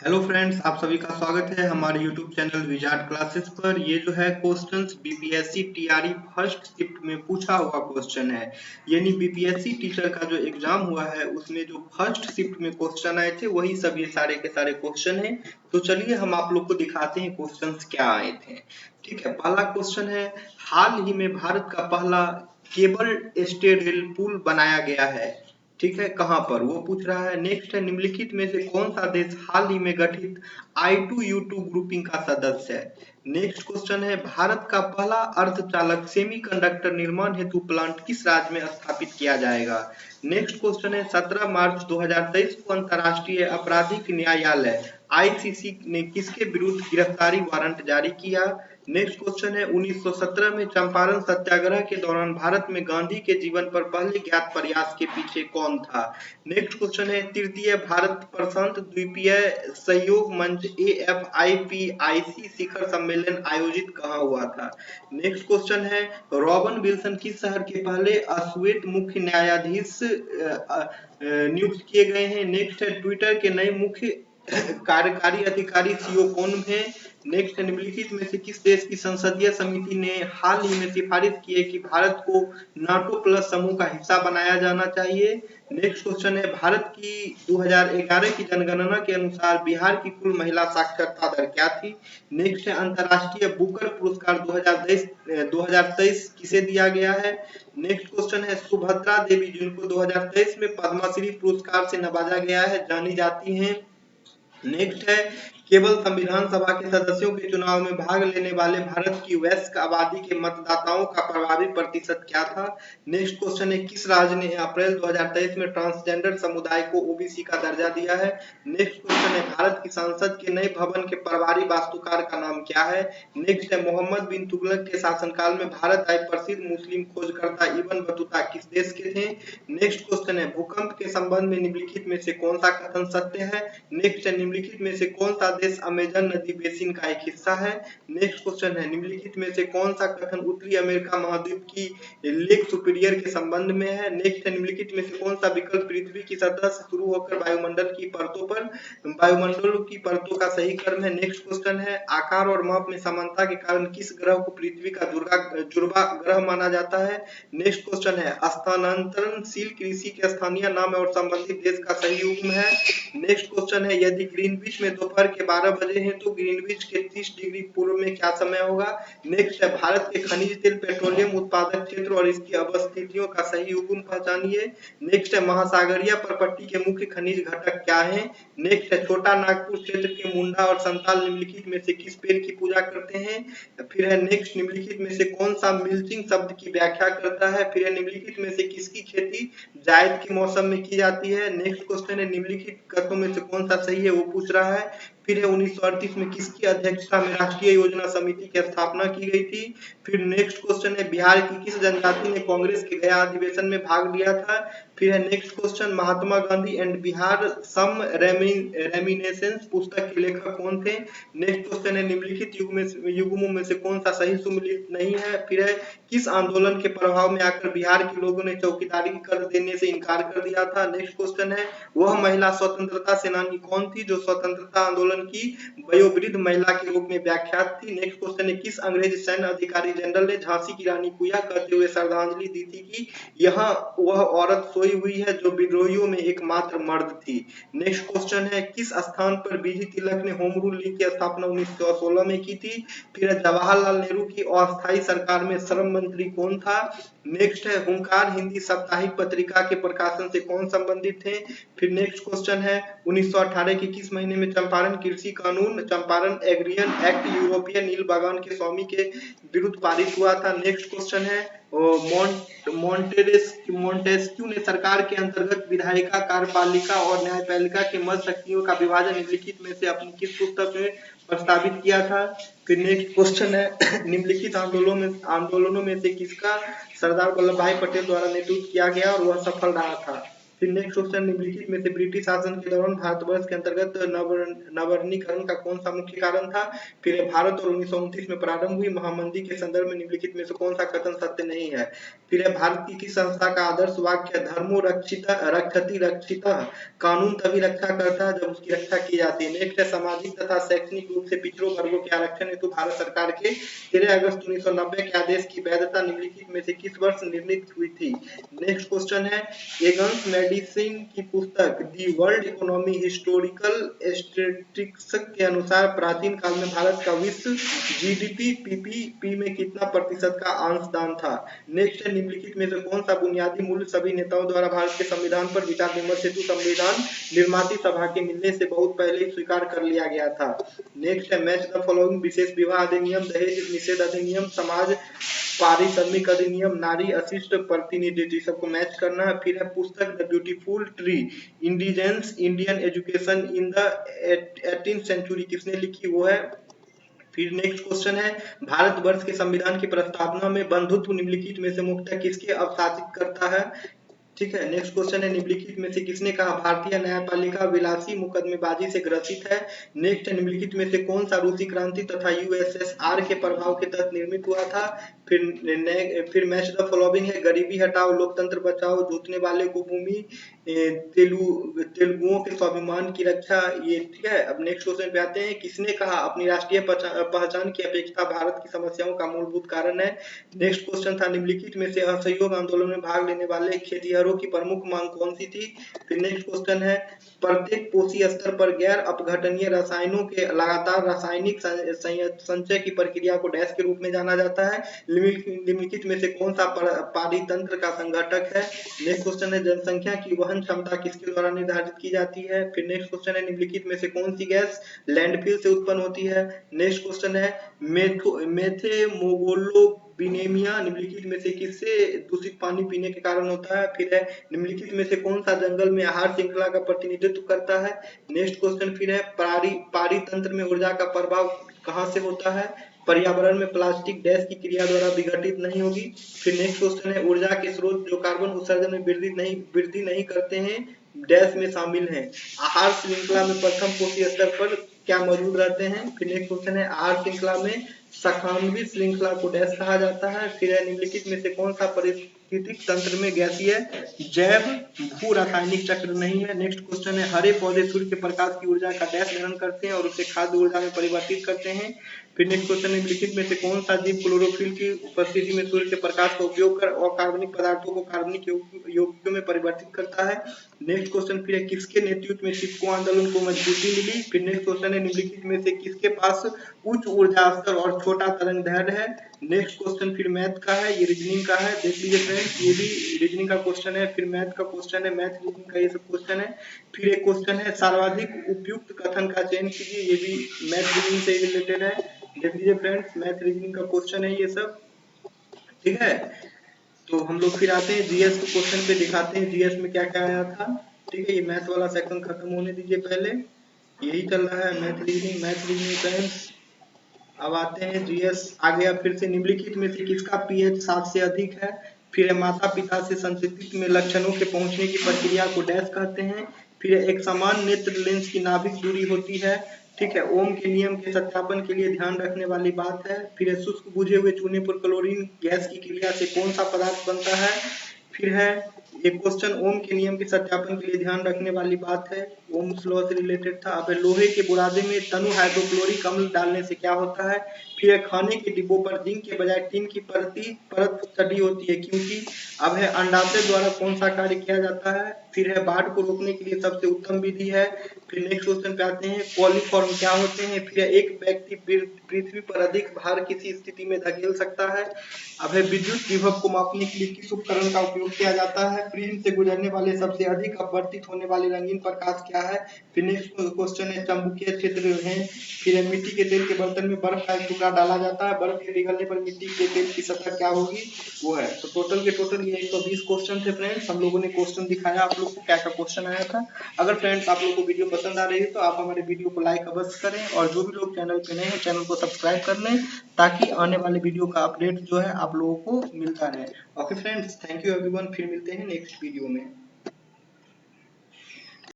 Hello friends, आप सभी का स्वागत है हमारे यूट्यूब चैनल विजार्ड क्लासेस पर। ये जो है questions BPSC TRE first shift में पूछा हुआ क्वेश्चन है। यानी बीपीएससी टीचर का जो एग्जाम हुआ है उसमें जो फर्स्ट शिफ्ट में क्वेश्चन आए थे वही सब ये सारे के सारे क्वेश्चन हैं। तो चलिए हम आप लोग को दिखाते हैं क्वेश्चंस क्या आए थे। ठीक है, पहला क्वेश्चन है, हाल ही में भारत का पहला केबल स्टेड रेल पुल बनाया गया है। ठीक है, कहां पर वो पूछ रहा है। नेक्स्ट है, निम्नलिखित में से कौन सा देश हाल ही में गठित I2U2 ग्रुपिंग का सदस्य है। नेक्स्ट क्वेश्चन है, भारत का पहला अर्धचालक सेमीकंडक्टर निर्माण हेतु प्लांट किस राज्य में स्थापित किया जाएगा। नेक्स्ट क्वेश्चन है, 17 मार्च 2023 को अंतर्राष्ट्रीय आपराधिक न्यायालय आईसीसी ने किसके विरुद्ध गिरफ्तारी वारंट जारी किया। नेक्स्ट क्वेश्चन है, 1917 में चंपारण सत्याग्रह के दौरान भारत में गांधी के जीवन पर पहले ज्ञात प्रयास के पीछे कौन था। नेक्स्ट क्वेश्चन है, तृतीय भारत प्रशांत द्वीपीय सहयोग मंच AFIPIC शिखर सम्मेलन आयोजित कहाँ हुआ था। नेक्स्ट क्वेश्चन है, रॉबर्ट विल्सन किस शहर के पहले अश्वेत मुख्य न्यायाधीश नियुक्त किए गए हैं। नेक्स्ट है, ट्विटर के नए मुख्य कार्यकारी अधिकारी सीईओ कौन है। नेक्स्ट, निम्नलिखित में से किस देश की संसदीय समिति ने हाल ही में सिफारिश की है कि भारत को नाटो प्लस समूह का हिस्सा बनाया जाना चाहिए। नेक्स्ट क्वेश्चन है, भारत की 2011 की जनगणना के अनुसार बिहार की कुल महिला साक्षरता दर क्या थी। नेक्स्ट है, अंतर्राष्ट्रीय बुकर पुरस्कार 2023 किसे दिया गया है। नेक्स्ट क्वेश्चन है, सुभद्रा देवी जिनको 2023 में पद्मश्री पुरस्कार से नवाजा गया है जानी जाती हैं। नेक्स्ट है, केवल संविधान सभा के सदस्यों के चुनाव में भाग लेने वाले भारत की वयस्क आबादी के मतदाताओं का प्रभावी प्रतिशत क्या था। नेक्स्ट क्वेश्चन है, किस राज्य ने अप्रैल 2023 में ट्रांसजेंडर समुदाय को ओबीसी का दर्जा दिया है। नेक्स्ट क्वेश्चन है, भारत की संसद के नए भवन के प्रभारी वास्तुकार का नाम क्या है। नेक्स्ट है, मोहम्मद बिन तुगलक के शासनकाल में भारत आए प्रसिद्ध मुस्लिम खोजकर्ता इब्न बतूता किस देश के थे। नेक्स्ट क्वेश्चन है, भूकंप के संबंध में निम्नलिखित में से कौन सा कथन सत्य है। नेक्स्ट है, निम्नलिखित में से कौन सा देश अमेजन नदी बेसिन का एक हिस्सा है। नेक्स्ट क्वेश्चन है, निम्नलिखित में से कौन सा कथन उत्तरी अमेरिका महाद्वीप की लेक सुपीरियर के संबंध में है। नेक्स्ट है, निम्नलिखित में से कौन सा विकल्प पृथ्वी की सतह से शुरू होकर वायुमंडल की परतों का सही क्रम है। नेक्स्ट क्वेश्चन है, आकार और माप में समानता के कारण किस ग्रह को पृथ्वी का जुड़वा ग्रह माना जाता है। नेक्स्ट क्वेश्चन है, स्थानांतरणशील कृषि के स्थानीय नाम और संबंधित देश का सही युग्म है। नेक्स्ट क्वेश्चन है, यदि ग्रीनविच में दोपहर के 12 बजे हैं तो ग्रीनविच के 30 डिग्री पूर्व में क्या समय होगा। नेक्स्ट है, भारत के खनिज तेल पेट्रोलियम उत्पादक क्षेत्र और इसकी अवस्थितियों का सही युग्म पहचानिए। नेक्स्ट है, महासागरीय परपट्टी के मुख्य खनिज घटक क्या हैं। नेक्स्ट है, छोटा नागपुर क्षेत्र के मुंडा और संताल निम्नलिखित में से किस पेड़ की पूजा करते हैं। फिर है नेक्स्ट, निम्नलिखित में से कौन सा मिल्चिंग शब्द की व्याख्या करता है। फिर है, निम्नलिखित में से किसकी खेती जायद के मौसम में की जाती है। नेक्स्ट क्वेश्चन है, निम्नलिखित कथनों में से कौन सा सही है वो पूछ रहा है। फिर है, 1938 में किसकी अध्यक्षता में राष्ट्रीय योजना समिति की स्थापना की गई थी। फिर नेक्स्ट क्वेश्चन है, बिहार की किस जनजाति ने कांग्रेस के गया अधिवेशन में भाग लिया था। फिर है next question, Mahatma Gandhi and Bihar some reminiscence पुस्तक के लेखक कौन थे। नेक्स्ट क्वेश्चन है, निम्नलिखित युग्मों में से कौन सा सही सुमेलित नहीं है। फिर है, किस आंदोलन के प्रभाव में आकर बिहार के लोगों ने चौकीदारी कर देने से इनकार कर दिया था। नेक्स्ट क्वेश्चन है, वह महिला स्वतंत्रता सेनानी कौन थी जो स्वतंत्रता आंदोलन की वयोवृद्ध महिला के रूप में व्याख्यात थी। नेक्स्ट क्वेश्चन है, किस अंग्रेज सैन्य अधिकारी जनरल ने झांसी की रानी को यह कहते हुए श्रद्धांजलि दी थी कि यह वह औरत सोई हुई है जो विद्रोहियों में एकमात्र मर्द थी। नेक्स्ट क्वेश्चन है, किस स्थान पर बीजी तिलक ने होम रूल लीग की स्थापना 1916 में की थी। फिर जवाहरलाल नेहरू की अस्थायी सरकार में श्रम मंत्री कौन था। नेक्स्ट है, हुंकार हिंदी साप्ताहिक पत्रिका के प्रकाशन से कौन संबंधित थे। फिर नेक्स्ट क्वेश्चन है, 1918 के किस महीने में चंपारण कृषि कानून चंपारण एग्रियन एक्ट यूरोपियन नील बागान के स्वामी के विरुद्ध पारित हुआ था। नेक्स्ट क्वेश्चन है, मोंटेस्क्यू ने सरकार के अंतर्गत विधायिका कार्यपालिका और न्यायपालिका के मध्य शक्तियों का विभाजन निम्नलिखित में से अपनी किस पुस्तक में प्रस्तावित किया था। फिर नेक्स्ट क्वेश्चन है, निम्नलिखित आंदोलनों में से किसका सरदार वल्लभ भाई पटेल द्वारा नेतृत्व किया गया और वह सफल रहा था। फिर नेक्स्ट क्वेश्चन, निम्नलिखित में से ब्रिटिश शासन के दौरान भारतवर्ष के अंतर्गत नववर्णीकरण का कौन सा मुख्य कारण था? फिर भारत और 1929 में प्रारंभ हुई महामंदी के संदर्भ में निम्नलिखित में से कौन सा कथन सत्य नहीं है? फिर भारत की किस संस्था का आदर्श वाक्य धर्मो रक्षति रक्षितः, कानून तभी रक्षा करता है जब उसकी रक्षा की जाती है? नेक्स्ट है, सामाजिक तथा शैक्षणिक रूप से पिछड़ों वर्गों के आरक्षण हेतु भारत सरकार के 13 अगस्त 1990 के आदेश की वैधता निम्नलिखित में से किस वर्ष निर्णित हुई थी? नेक्स्ट क्वेश्चन है, एगन्स मेडिसिन की पुस्तक the world economy historical statistics के अनुसार प्राचीन काल में भारत का विश्व जीडीपी पीपीपी में कितना प्रतिशत का अंशदान था? नेक्स्ट है, निम्नलिखित में से कौन सा बुनियादी मूल्य सभी नेताओं द्वारा भारत के संविधान पर विचार विमर्श हेतु संविधान निर्माती सभा के मिलने से बहुत पहले ही स्वीकार कर लिया गया था? नेक्स्ट है, मैच द फॉलोइंग, विशेष विवाह अधिनियम, दहेज निषेध अधिनियम, समाज पारिश्रमिक अधिनियम, नारी अशिष्ट प्रतिनिधित्व, सबको मैच करना है। फिर है पुस्तक the beautiful tree, indigenous Indian education in the 18th century, किसने लिखी? वो है। फिर नेक्स्ट क्वेश्चन है, भारतवर्ष के संविधान की प्रस्तावना में बंधुत्व निम्नलिखित में से मुख्यतः किसके अवसादित करता है? ठीक है। नेक्स्ट क्वेश्चन है, निम्नलिखित में से किसने कहा भारतीय न्यायपालिका विलासी मुकदमेबाजी से ग्रसित है? नेक्स्ट है, निम्नलिखित में से कौन सा रूसी क्रांति तथा यूएसएसआर के प्रभाव के तहत निर्मित हुआ था? फिर मैच द फॉलोइंग है, गरीबी हटाओ, लोकतंत्र बचाओ, जूतने वाले को भूमि, तेलुगुओं के स्वाभिमान की रक्षा, ये ठीक है। अब नेक्स्ट क्वेश्चन पे आते हैं, किसने कहा अपनी राष्ट्रीय पहचान की अपेक्षा भारत की समस्याओं का मूलभूत कारण है? नेक्स्ट क्वेश्चन था, निम्नलिखित में से असहयोग आंदोलन में भाग लेने वाले खेतिहरों की प्रमुख मांग कौन सी थी? फिर नेक्स्ट क्वेश्चन है, प्रत्येक पोषी स्तर पर गैर अपघटनीय रसायनों के लगातार रासायनिक संचय की प्रक्रिया को डैश के रूप में जाना जाता है? निम्नलिखित में से कौन सा पारितंत्र का संघटक है? नेक्स्ट क्वेश्चन है, जनसंख्या की वहन क्षमता किसके द्वारा निर्धारित की जाती है? फिर नेक्स्ट क्वेश्चन है, निम्नलिखित में से कौन सी गैस लैंडफिल से उत्पन्न होती है? नेक्स्ट क्वेश्चन है, मेथेमोग्लोबिनेमिया निम्नलिखित में से किससे दूषित पानी पीने के कारण होता है? फिर है, निम्नलिखित में से कौन सा जंगल में आहार श्रृंखला का प्रतिनिधित्व करता है? नेक्स्ट क्वेश्चन फिर है, पारितंत्र में ऊर्जा का प्रभाव कहाँ से होता है? पर्यावरण में प्लास्टिक डैश की क्रिया द्वारा विघटित नहीं होगी। फिर नेक्स्ट क्वेश्चन है, ऊर्जा के स्रोत जो कार्बन उत्सर्जन में वृद्धि नहीं करते हैं डैश में शामिल हैं? आहार श्रृंखला में प्रथम कोषीय स्तर पर क्या मौजूद रहते हैं? फिर नेक्स्ट क्वेश्चन है, आहार श्रृंखला में शाखान्वित श्रृंखला को डैश कहा जाता है? फिर है, निम्नलिखित में से कौन सा पारिस्थितिक तंत्र में गैसीय जैव भू रासायनिक चक्र नहीं है? नेक्स्ट क्वेश्चन है, हरे पौधे सूर्य के प्रकाश की ऊर्जा का डैश ग्रहण करते हैं और उसे खाद्य ऊर्जा में परिवर्तित करते हैं? फिर नेक्स्ट क्वेश्चन, निम्नलिखित में से कौन सा जीव क्लोरोफिल की उपस्थिति में सूर्य के प्रकाश का उपयोग कर अकार्बनिक पदार्थों को कार्बनिक यौगिकों में परिवर्तित करता है? नेक्स्ट क्वेश्चन फिर है, किसके नेतृत्व में चिपको आंदोलन को मजबूती मिली? फिर नेक्स्ट क्वेश्चन है, निम्नलिखित में से किसके पास उच्च ऊर्जा स्तर और छोटा तरंग दैर्ध्य है? नेक्स्ट क्वेश्चन फिर मैथ का है, ये रीजनिंग का है, देख लीजिए फ्रेंड्स, ये भी रीजनिंग का क्वेश्चन है। फिर मैथ का क्वेश्चन है, मैथ रीजनिंग का ये सब क्वेश्चन है। फिर एक क्वेश्चन है, सर्वाधिक उपयुक्त कथन का चयन कीजिए, ये भी मैथ रीजनिंग से रिलेटेड है। देख लीजिए फ्रेंड्स, मैथ रीजनिंग का क्वेश्चन है ये सब, ठीक है। तो हम लोग फिर आते हैं जीएस के क्वेश्चन पे, दिखाते हैं जीएस में क्या क्या आया था, ठीक है। ये मैथ वाला सेक्शन खत्म होने दीजिए पहले, यही चल रहा है मैथ रीजनिंग फ्रेंड्स। अब आते हैं जीएस आ गया फिर से, निम्नलिखित में से किसका पीएच 7 से अधिक है? फिर माता पिता से संस्कृति में लक्षणों के पहुंचने की प्रक्रिया को डैश कहते हैं? फिर एक समान नेत्र लेंस की नाभिक दूरी होती है, ठीक है। ओम के नियम के सत्यापन के लिए ध्यान रखने वाली बात है। फिर शुष्क बुझे हुए चूने पर क्लोरीन गैस की क्रिया से कौन सा पदार्थ बनता है? फिर है एक क्वेश्चन, ओम के नियम के सत्यापन के लिए ध्यान रखने वाली बात है, ओम्स लॉ से रिलेटेड था। अब लोहे के बुरादे में तनु हाइड्रोक्लोरिक अम्ल डालने से क्या होता है? फिर खाने के डिब्बों पर जिंक के बजाय टिन की परत चढ़ी होती है, क्योंकि अब है अंडाशय द्वारा कौन सा कार्य किया जाता है? फिर है बाढ़ को रोकने के लिए सबसे उत्तम विधि है। फिर नेक्स्ट क्वेश्चन पे आते हैं, कॉलीफॉर्म क्या होते हैं? फिर एक व्यक्ति पृथ्वी पर अधिक भार किसी स्थिति में धकेल सकता है? अब है विद्युत विभव को मापने के लिए किस उपकरण का उपयोग किया जाता है? प्रिज्म से गुजरने वाले सबसे अधिक अपवर्तित होने वाले रंगीन प्रकाश क्या है? फिर नेक्स्ट क्वेश्चन है, चुंबकीय क्षेत्र है। फिर मिट्टी के तेल के बर्तन में बर्फ का एक टुकड़ा डाला जाता है, बर्फ के पिघलने पर मिट्टी के तेल की सतह क्या होगी? वो है। तो टोटल के टोटल ये 120 क्वेश्चन थे फ्रेंड्स, हम लोगों ने क्वेश्चन दिखाया आप लोग को क्या क्या क्वेश्चन आया था। अगर फ्रेंड्स आप लोग को वीडियो पसंद आ रही है तो आप हमारे वीडियो को लाइक अवश्य करें, और जो भी लोग चैनल पे नए हैं चैनल को सब्सक्राइब कर लें, ताकि आने वाले वीडियो का अपडेट जो है आप लोगों को मिलता रहे। Okay friends, thank you everyone, फिर मिलते हैं नेक्स्ट वीडियो में।